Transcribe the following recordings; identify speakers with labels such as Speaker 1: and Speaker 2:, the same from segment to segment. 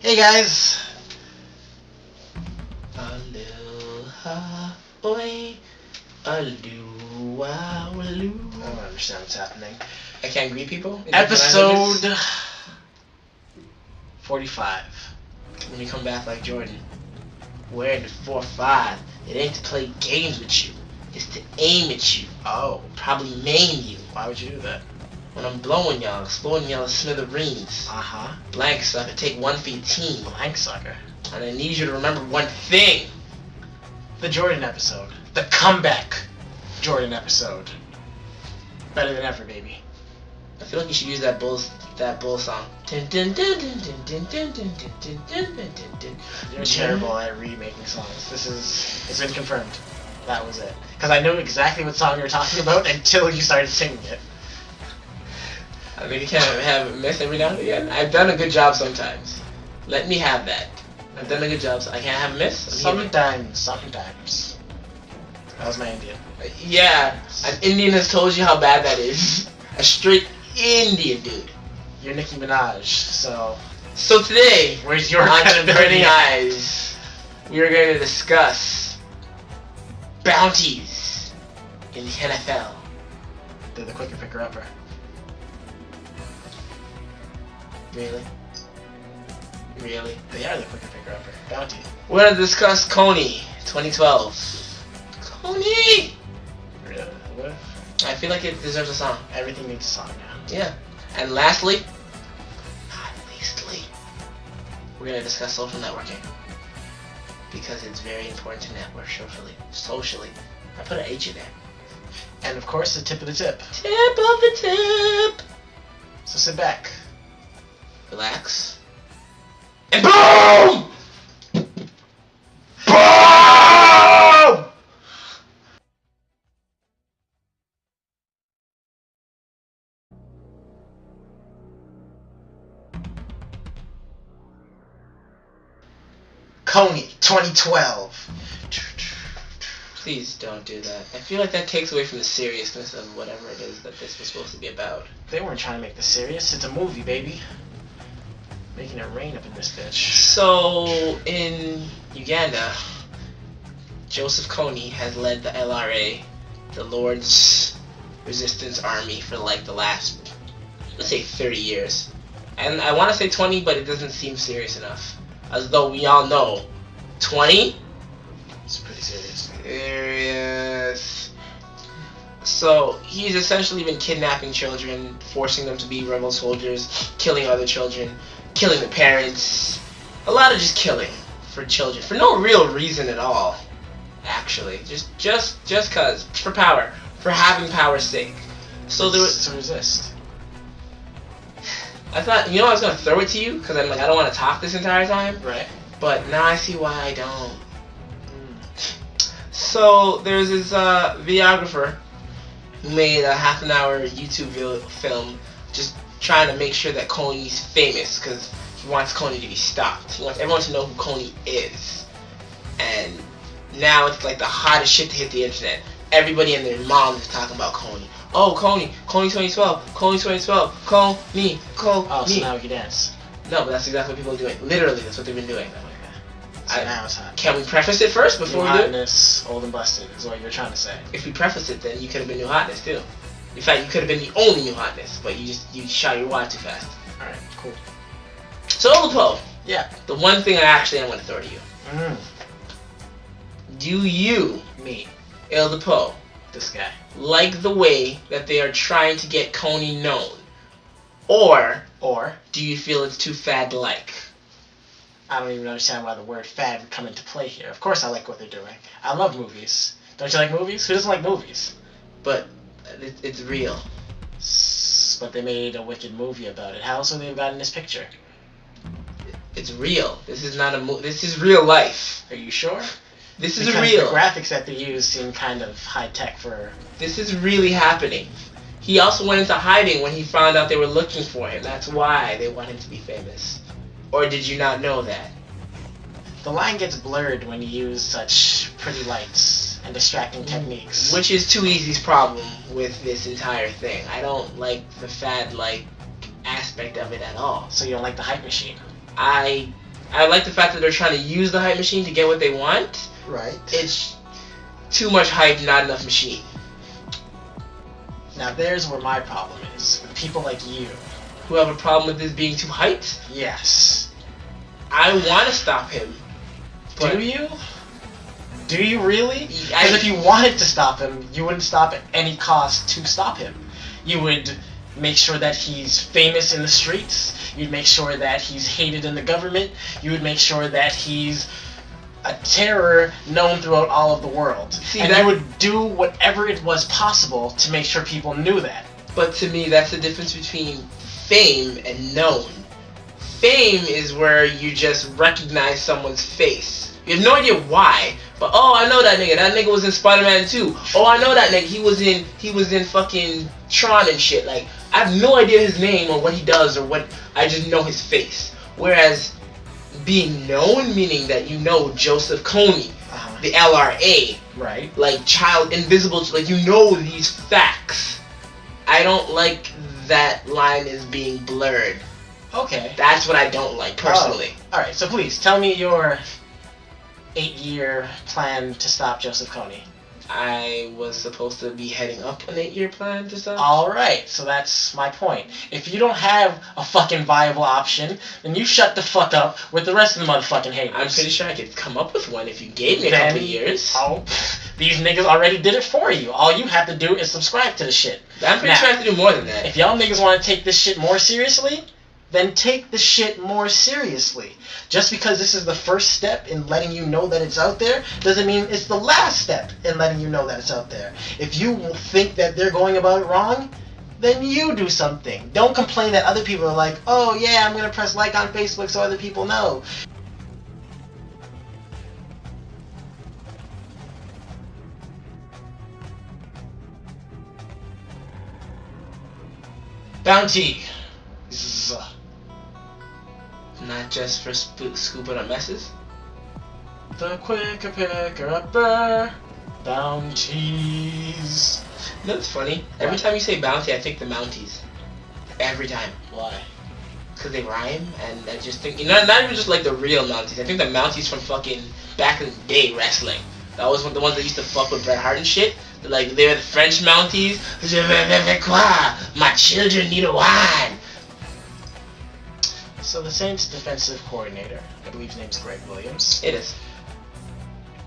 Speaker 1: Hey guys! Aloha, oi, aloo, I don't understand what's happening.
Speaker 2: I can't greet people?
Speaker 1: Episode 45.
Speaker 2: When you come back like Jordan. Wearing the 4-5. It ain't to play games with you. It's to aim at you.
Speaker 1: Oh.
Speaker 2: Probably maim you.
Speaker 1: Why would you do that?
Speaker 2: When I'm blowing y'all, exploding y'all to smithereens.
Speaker 1: Uh-huh.
Speaker 2: Blank sucker, take one for your team.
Speaker 1: Blank sucker.
Speaker 2: And I need you to remember one thing.
Speaker 1: The Jordan episode. The comeback Jordan episode. Better than ever, baby.
Speaker 2: I feel like you should use that bull song.
Speaker 1: You're terrible at remaking songs. It's been confirmed. That was it. Because I knew exactly what song you were talking about until you started singing it.
Speaker 2: I mean, you can't have a miss every now and again. I've done a good job sometimes. Let me have that. I've done a good job, so I can't have a miss?
Speaker 1: Sometimes. That was my Indian.
Speaker 2: Yeah, an Indian has told you how bad that is. A straight Indian dude.
Speaker 1: You're Nicki Minaj, so...
Speaker 2: So today,
Speaker 1: where's your
Speaker 2: on
Speaker 1: credibility?
Speaker 2: Burning Eyes, we are going to discuss bounties in the NFL.
Speaker 1: They're the quicker picker-upper.
Speaker 2: Really? Really?
Speaker 1: They are the quicker picker-upper. Bounty.
Speaker 2: We're going to discuss Kony 2012. Kony!
Speaker 1: Really? What?
Speaker 2: I feel like it deserves a song.
Speaker 1: Everything needs a song now.
Speaker 2: Yeah. And lastly, not leastly, we're going to discuss social networking. Because it's very important to network socially. I put an H in there.
Speaker 1: And of course, the tip of the tip.
Speaker 2: Tip of the tip!
Speaker 1: So sit back.
Speaker 2: Relax. And BOOM!
Speaker 1: BOOM! Kony 2012.
Speaker 2: Please don't do that. I feel like that takes away from the seriousness of whatever it is that this was supposed to be about.
Speaker 1: They weren't trying to make this serious. It's a movie, baby. Making it rain up in this bitch.
Speaker 2: So, in Uganda, Joseph Kony has led the LRA, the Lord's Resistance Army, for like the last, let's say 30 years. And I want to say 20, but it doesn't seem serious enough. As though we all know, 20?
Speaker 1: It's pretty serious.
Speaker 2: Serious. So, he's essentially been kidnapping children, forcing them to be rebel soldiers, killing other children, killing the parents, a lot of just killing for children, for no real reason at all, actually, just cause, for power, for having power's sake. So there was
Speaker 1: to resist.
Speaker 2: I thought, I was gonna throw it to you, cause I'm like, I don't want to talk this entire time,
Speaker 1: Right.
Speaker 2: but now I see why I don't. So there's this videographer who made a half-an-hour YouTube film, just trying to make sure that Kony's famous, because he wants Kony to be stopped. He wants everyone to know who Kony is. And now it's like the hottest shit to hit the internet. Everybody and their mom is talking about Kony. Oh, Kony 2012, Kony 2012, Kony.
Speaker 1: Oh, so now he can dance.
Speaker 2: No, but that's exactly what people are doing. Literally, that's what they've been doing.
Speaker 1: So now it's hot.
Speaker 2: Can we preface it first before
Speaker 1: New
Speaker 2: we do it?
Speaker 1: hotness, old and busted is what you're trying to say.
Speaker 2: If we preface it, then you could have been new hotness too. In fact, you could have been the only new hotness, but you shot your wad too fast.
Speaker 1: All right, cool.
Speaker 2: So Oladipo,
Speaker 1: Yeah.
Speaker 2: the one thing I want to throw to you.
Speaker 1: Mm.
Speaker 2: Do you,
Speaker 1: Me,
Speaker 2: Oladipo,
Speaker 1: this guy.
Speaker 2: like the way that they are trying to get Kony known? Or do you feel it's too fad-like?
Speaker 1: I don't even understand why the word fad would come into play here. Of course I like what they're doing. I love movies. Don't you like movies? Who doesn't like movies?
Speaker 2: But it's real.
Speaker 1: But they made a wicked movie about it. How else would they have gotten this picture?
Speaker 2: It's real. This is not a this is real life.
Speaker 1: Are you sure?
Speaker 2: This is
Speaker 1: Because
Speaker 2: real.
Speaker 1: the graphics that they use seem kind of high-tech for...
Speaker 2: This is really happening. He also went into hiding when he found out they were looking for him. That's why they want him to be famous. Or did you not know that?
Speaker 1: The line gets blurred when you use such pretty lights and distracting techniques.
Speaker 2: Which is Too Easy's problem with this entire thing. I don't like the fad-like aspect of it at all.
Speaker 1: So you don't like the hype machine?
Speaker 2: I like the fact that they're trying to use the hype machine to get what they want.
Speaker 1: Right.
Speaker 2: It's too much hype, not enough machine.
Speaker 1: Now there's where my problem is. With people like you.
Speaker 2: Who have a problem with this being too hyped?
Speaker 1: Yes.
Speaker 2: I want to stop him. But
Speaker 1: Do you? Do you really? Because if you wanted to stop him, you wouldn't stop at any cost to stop him. You would make sure that he's famous in the streets. You'd make sure that he's hated in the government. You would make sure that he's a terror known throughout all of the world.
Speaker 2: See,
Speaker 1: and you would do whatever it was possible to make sure people knew that.
Speaker 2: But to me, that's the difference between fame and known. Fame is where you just recognize someone's face. You have no idea why, but oh, I know that nigga. That nigga was in Spider-Man 2. Oh, I know that nigga. He was in fucking Tron and shit. Like, I have no idea his name or what he does or what. I just know his face. Whereas being known, meaning that you know Joseph Kony, the LRA,
Speaker 1: right?
Speaker 2: Like child invisible, like you know these facts. I don't like that line is being blurred.
Speaker 1: Okay.
Speaker 2: That's what I don't like personally.
Speaker 1: Oh. Alright, so please tell me your 8-year plan to stop Joseph Kony.
Speaker 2: I was supposed to be heading up an 8-year plan to stop.
Speaker 1: Alright, so that's my point. If you don't have a fucking viable option, then you shut the fuck up with the rest of the motherfucking haters.
Speaker 2: I'm pretty sure I could come up with one if you gave me a couple years.
Speaker 1: Oh, these niggas already did it for you. All you have to do is subscribe to the shit.
Speaker 2: I'm pretty sure I have to do more than that.
Speaker 1: If y'all niggas want to take this shit more seriously, then take the shit more seriously. Just because this is the first step in letting you know that it's out there doesn't mean it's the last step in letting you know that it's out there. If you think that they're going about it wrong, then you do something. Don't complain that other people are like, oh yeah, I'm going to press like on Facebook so other people know. Bounty.
Speaker 2: Not just for scooping up messes.
Speaker 1: The quicker picker-upper bounties.
Speaker 2: You know what's funny? Every time you say bounty, I think the Mounties. Every time.
Speaker 1: Why?
Speaker 2: Because they rhyme, and I just think, not even just like the real Mounties. I think the Mounties from fucking back in the day wrestling. That was the ones that used to fuck with Bret Hart and shit. Like, they were the French Mounties. My children need a wine.
Speaker 1: So the Saints defensive coordinator, I believe his name's Greg Williams,
Speaker 2: It is.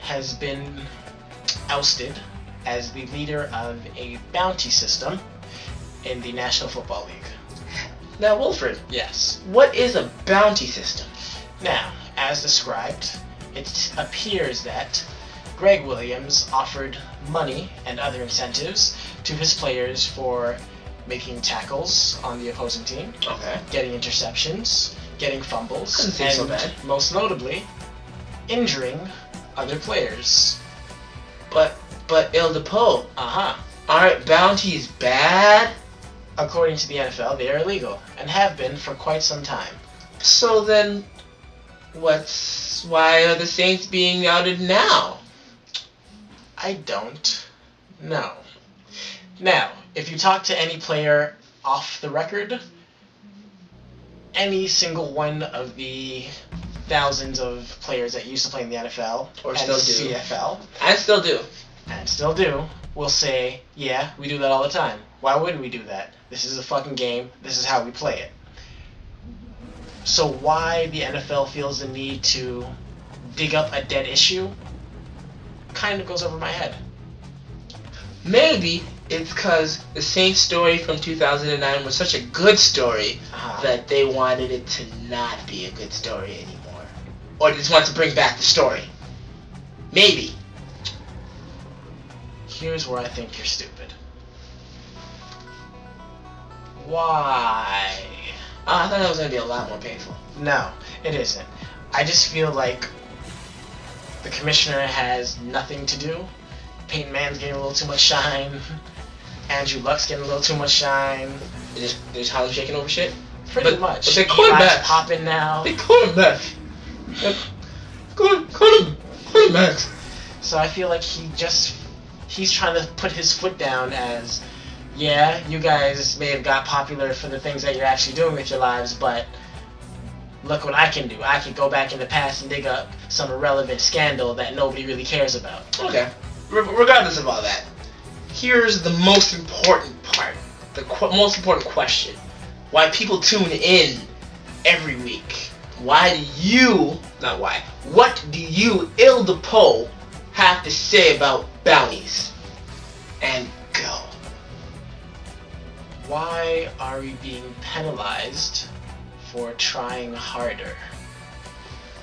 Speaker 1: has been ousted as the leader of a bounty system in the National Football League.
Speaker 2: Now, Wilfred,
Speaker 1: Yes.
Speaker 2: what is a bounty system?
Speaker 1: Now, as described, it appears that Greg Williams offered money and other incentives to his players for making tackles on the opposing team,
Speaker 2: Okay.
Speaker 1: getting interceptions, getting fumbles,
Speaker 2: Couldn't seem
Speaker 1: and
Speaker 2: so bad.
Speaker 1: most notably, injuring other players.
Speaker 2: But Il Depo,
Speaker 1: Uh-huh.
Speaker 2: aren't bounties bad?
Speaker 1: According to the NFL, they are illegal and have been for quite some time.
Speaker 2: So then, why are the Saints being outed now?
Speaker 1: I don't know. Now, if you talk to any player off the record, any single one of the thousands of players that used to play in the NFL
Speaker 2: Or
Speaker 1: and
Speaker 2: still do.
Speaker 1: CFL
Speaker 2: And still do.
Speaker 1: and still do will say, yeah, we do that all the time. Why wouldn't we do that? This is a fucking game. This is how we play it. So why the NFL feels the need to dig up a dead issue kind of goes over my head.
Speaker 2: Maybe it's because the Saints story from 2009 was such a good story that they wanted it to not be a good story anymore. Or they just want to bring back the story. Maybe.
Speaker 1: Here's where I think you're stupid. Why?
Speaker 2: I thought that was going to be a lot more painful.
Speaker 1: No, it isn't. I just feel like the commissioner has nothing to do. Peyton Mann's getting a little too much shine. Andrew Luck's getting a little too much shine.
Speaker 2: They just Harlem shaking over shit?
Speaker 1: Pretty much.
Speaker 2: But they're quarterbacks.
Speaker 1: Popping now.
Speaker 2: They're quarterbacks. Quarterbacks.
Speaker 1: So I feel like he's trying to put his foot down as, yeah, you guys may have got popular for the things that you're actually doing with your lives, but look what I can do. I can go back in the past and dig up some irrelevant scandal that nobody really cares about.
Speaker 2: Okay. Regardless of all that, here's the most important part. The most important question. Why people tune in every week. What do you, Il DePoe, have to say about bounties? And go.
Speaker 1: Why are we being penalized for trying harder?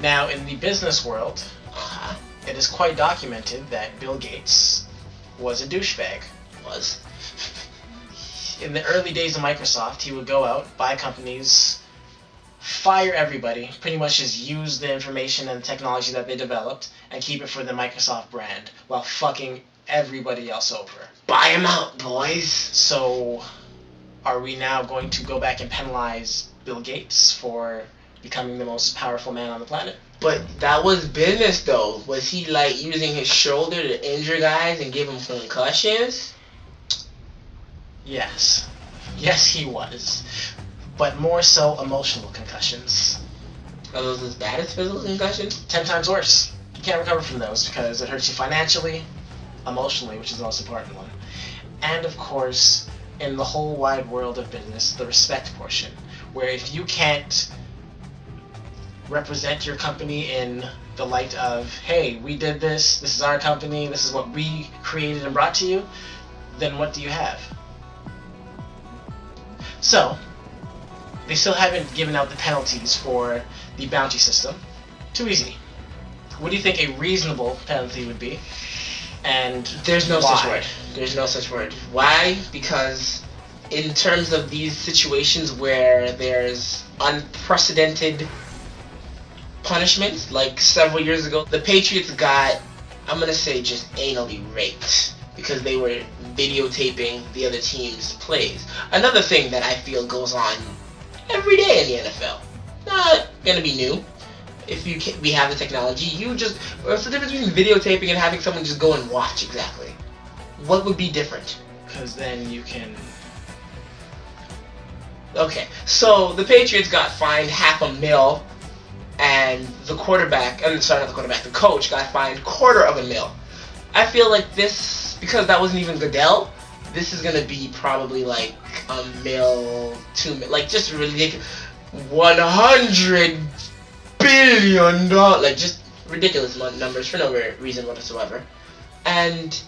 Speaker 1: Now, in the business world, it is quite documented that Bill Gates was a douchebag. In the early days of Microsoft, he would go out, buy companies, fire everybody, pretty much just use the information and technology that they developed and keep it for the Microsoft brand while fucking everybody else over.
Speaker 2: Buy him out, boys.
Speaker 1: So, are we now going to go back and penalize Bill Gates for becoming the most powerful man on the planet?
Speaker 2: But that was business, though. Was he, like, using his shoulder to injure guys and give them concussions?
Speaker 1: Yes. Yes, he was. But more so emotional concussions.
Speaker 2: Are those as bad as physical concussions?
Speaker 1: 10 times worse. You can't recover from those because it hurts you financially, emotionally, which is the most important one. And, of course, in the whole wide world of business, the respect portion, where if you can't represent your company in the light of, hey, we did this is our company, this is what we created and brought to you, then what do you have? So, they still haven't given out the penalties for the bounty system. Too easy. What do you think a reasonable penalty would be? And
Speaker 2: there's no
Speaker 1: why?
Speaker 2: such word. There's no such word. Why? Because in terms of these situations where there's unprecedented punishments, like several years ago, the Patriots got, I'm going to say, just anally raped because they were videotaping the other team's plays. Another thing that I feel goes on every day in the NFL. Not going to be new. If we have the technology, what's the difference between videotaping and having someone just go and watch exactly? What would be different?
Speaker 1: Because then you can...
Speaker 2: Okay, so the Patriots got fined $500,000, and the coach got fined $250,000. I feel like this, because that wasn't even Goodell, this is gonna be probably like $1 million, $2 million, like just ridiculous, $100 billion, like just ridiculous numbers for no reason whatsoever, and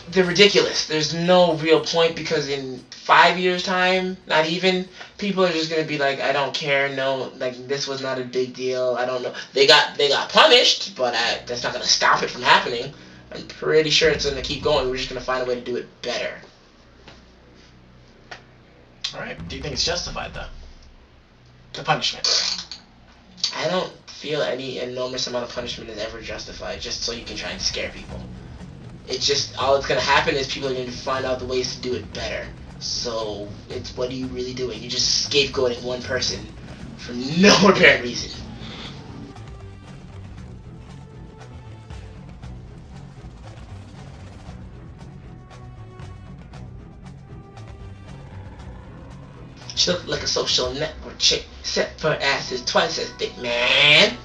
Speaker 2: they're ridiculous. There's no real point because in 5 years' time, not even, people are just gonna be like, I don't care. No, like this was not a big deal. I don't know. They got punished, but that's not gonna stop it from happening. I'm pretty sure it's gonna keep going. We're just gonna find a way to do it better.
Speaker 1: All right. Do you think it's justified though? The punishment.
Speaker 2: I don't feel any enormous amount of punishment is ever justified just so you can try and scare people. It's just, all that's going to happen is people are going to find out the ways to do it better. So, it's, what are you really doing? You're just scapegoating one person for no apparent reason. Should look like a social network. chick, except for ass is twice as thick, man.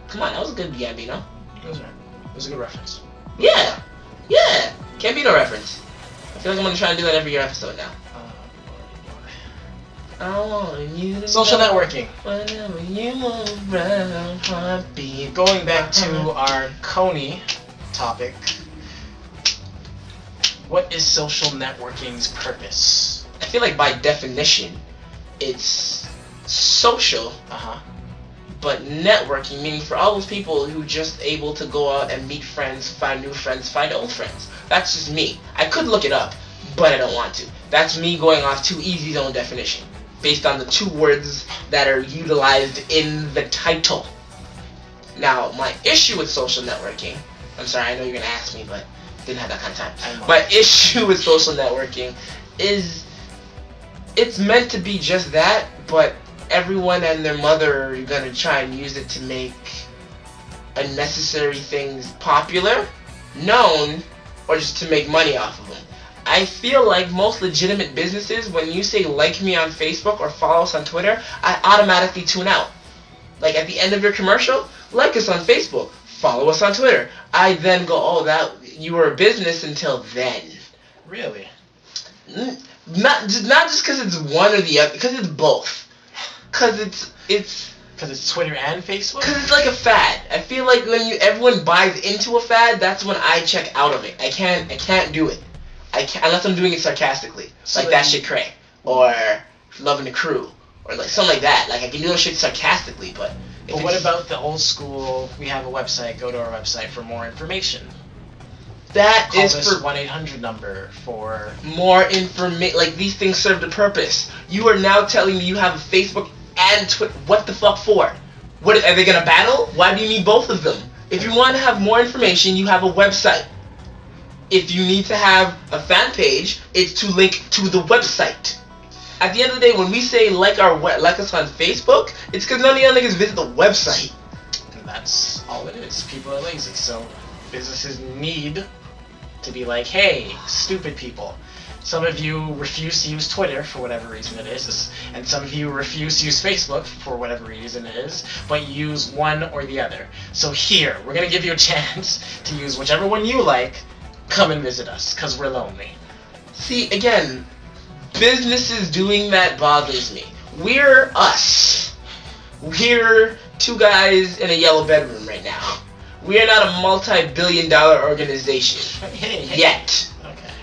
Speaker 2: Come on, that was a good Gambino.
Speaker 1: It was right. It was a good reference.
Speaker 2: Yeah, yeah. Gambino reference. I feel like I'm gonna try and do that every episode now. I want you to
Speaker 1: Social networking.
Speaker 2: Whenever you move around, heartbeat.
Speaker 1: Going back to our Kony topic, what is social networking's purpose?
Speaker 2: I feel like by definition, it's social, but networking, meaning for all those people who just able to go out and meet friends, find new friends, find old friends. That's just me. I could look it up, but I don't want to. That's me going off Too Easy's own definition, based on the two words that are utilized in the title. Now, my issue with social networking, I'm sorry, I know you're going to ask me, but didn't have that kind of time. My issue with social networking is it's meant to be just that, but everyone and their mother are going to try and use it to make unnecessary things popular, known, or just to make money off of them. I feel like most legitimate businesses, when you say like me on Facebook or follow us on Twitter, I automatically tune out. Like at the end of your commercial, like us on Facebook, follow us on Twitter. I then go, oh, that you were a business until then.
Speaker 1: Really?
Speaker 2: Not just because it's one or the other, because it's both. Because it's
Speaker 1: Twitter and Facebook?
Speaker 2: Because it's like a fad. I feel like when everyone buys into a fad, that's when I check out of it. I can't do it. I can't, unless I'm doing it sarcastically, so like that shit cray, or Loving the Crew, or like something like that. Like I can do those shit sarcastically, but.
Speaker 1: But what about the old school? We have a website. Go to our website for more information.
Speaker 2: That
Speaker 1: Call
Speaker 2: is
Speaker 1: this
Speaker 2: for
Speaker 1: 1-800 number for
Speaker 2: more information. Like these things serve a purpose. You are now telling me you have a Facebook and Twitter. What the fuck for? What are they gonna battle? Why do you need both of them? If you want to have more information, you have a website. If you need to have a fan page, it's to link to the website. At the end of the day, when we say like us on Facebook, it's because none of y'all niggas visit the website.
Speaker 1: And that's all it is. People are lazy, so businesses need to be like, hey, stupid people. Some of you refuse to use Twitter for whatever reason it is, and some of you refuse to use Facebook for whatever reason it is, but you use one or the other. So here, we're going to give you a chance to use whichever one you like. Come and visit us, because we're lonely.
Speaker 2: See, again, businesses doing that bothers me. We're us. We're two guys in a yellow bedroom right now. We are not a multi-billion-dollar organization.
Speaker 1: Hey.
Speaker 2: Yet.
Speaker 1: Okay.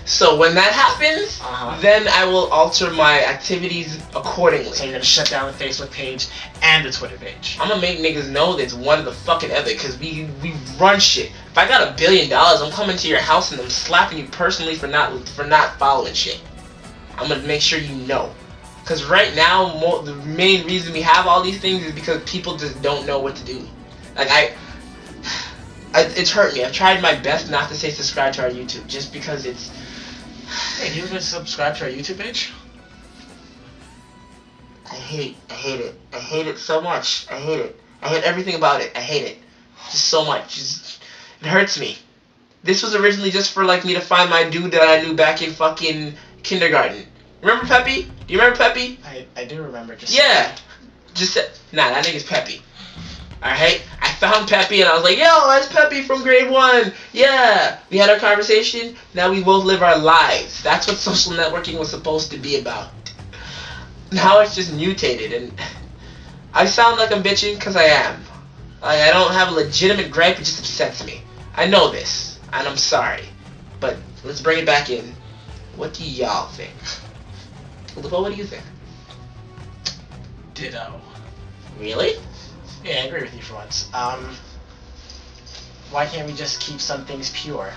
Speaker 2: So when that happens, then I will alter my activities accordingly.
Speaker 1: So you're going to shut down the Facebook page and the Twitter page.
Speaker 2: I'm going to make niggas know that it's one of the fucking other, because we run shit. If I got $1 billion, I'm coming to your house and I'm slapping you personally for not following shit. I'm going to make sure you know. Because right now, the main reason we have all these things is because people just don't know what to do. Like, it's hurt me. I've tried my best not to say subscribe to our YouTube, just because it's...
Speaker 1: Hey, do you even subscribe to our YouTube page?
Speaker 2: I hate it. I hate it so much. I hate it. I hate everything about it. I hate it. Just so much. It hurts me. This was originally just for, like, me to find my dude that I knew back in fucking kindergarten. Remember Peppy? Do you remember Peppy?
Speaker 1: I do remember.
Speaker 2: Yeah. Nah, that nigga's Peppy. Alright? I found Peppy and I was like, yo, that's Peppy from grade 1. Yeah. We had our conversation. Now we both live our lives. That's what social networking was supposed to be about. Now it's just mutated, and I sound like I'm bitching because I am. Like, I don't have a legitimate gripe, it just upsets me. I know this, and I'm sorry. But let's bring it back in. What do y'all think? Lupo, what do you think?
Speaker 1: Ditto.
Speaker 2: Really?
Speaker 1: Yeah, I agree with you for once. Why can't we just keep some things pure?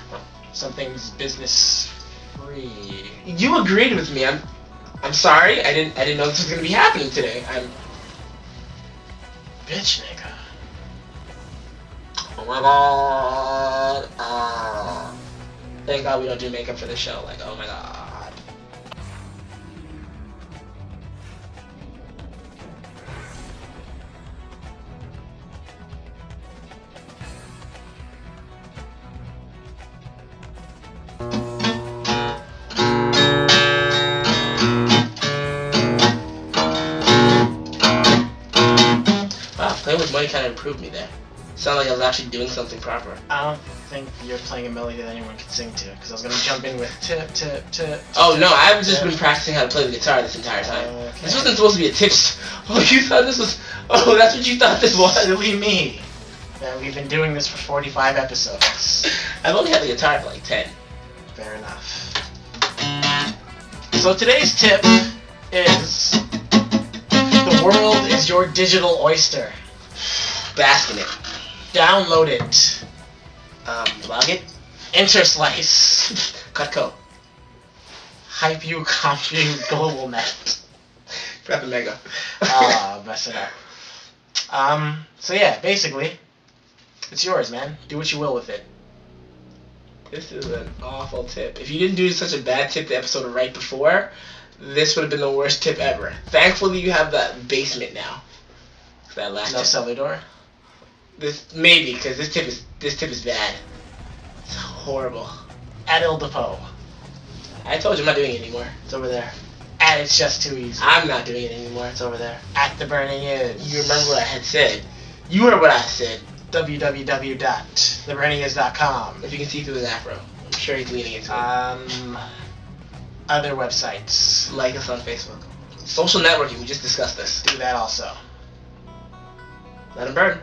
Speaker 1: Some things business free?
Speaker 2: You agreed with me. I'm sorry. I didn't know this was gonna be happening today.
Speaker 1: Bitch nigga.
Speaker 2: Oh my god. Thank God we don't do makeup for the show. Like, oh my god. much money kind of improved me there. Sounded like I was actually doing something proper.
Speaker 1: I don't think you're playing a melody that anyone can sing to, because I was gonna jump in with tip tip tip.
Speaker 2: Oh
Speaker 1: tip,
Speaker 2: no, I've just
Speaker 1: tip.
Speaker 2: been practicing how to play the guitar this entire time.
Speaker 1: Okay.
Speaker 2: This wasn't supposed to be a tips. Oh, you thought this was? Oh, that's what you thought this was?
Speaker 1: Silly me. We've been doing this for 45 episodes.
Speaker 2: I've only had the guitar for like 10.
Speaker 1: Fair enough. So today's tip is the world is your digital oyster.
Speaker 2: Bask in it.
Speaker 1: Download it.
Speaker 2: Blog it.
Speaker 1: Interslice.
Speaker 2: Cutco.
Speaker 1: Hype you, compute, global net.
Speaker 2: Prep and Mega.
Speaker 1: Mess it up. So yeah, basically, it's yours, man. Do what you will with it.
Speaker 2: This is an awful tip. If you didn't do such a bad tip the episode right before, this would have been the worst tip ever. Thankfully, you have that basement now. That last
Speaker 1: No
Speaker 2: tip.
Speaker 1: cellar door.
Speaker 2: This maybe because this tip is bad. It's horrible.
Speaker 1: At Il Depot.
Speaker 2: I told you I'm not doing it anymore.
Speaker 1: It's over there. At It's Just Too Easy.
Speaker 2: I'm not doing it anymore.
Speaker 1: It's over there. At The Burning Is.
Speaker 2: You remember what I had said. You heard what I said.
Speaker 1: www.theburningism.com.
Speaker 2: If you can see through his afro, I'm sure he's leaning into it.
Speaker 1: Other websites.
Speaker 2: Like us on Facebook. Social networking. We just discussed this.
Speaker 1: Do that also.
Speaker 2: Let him burn.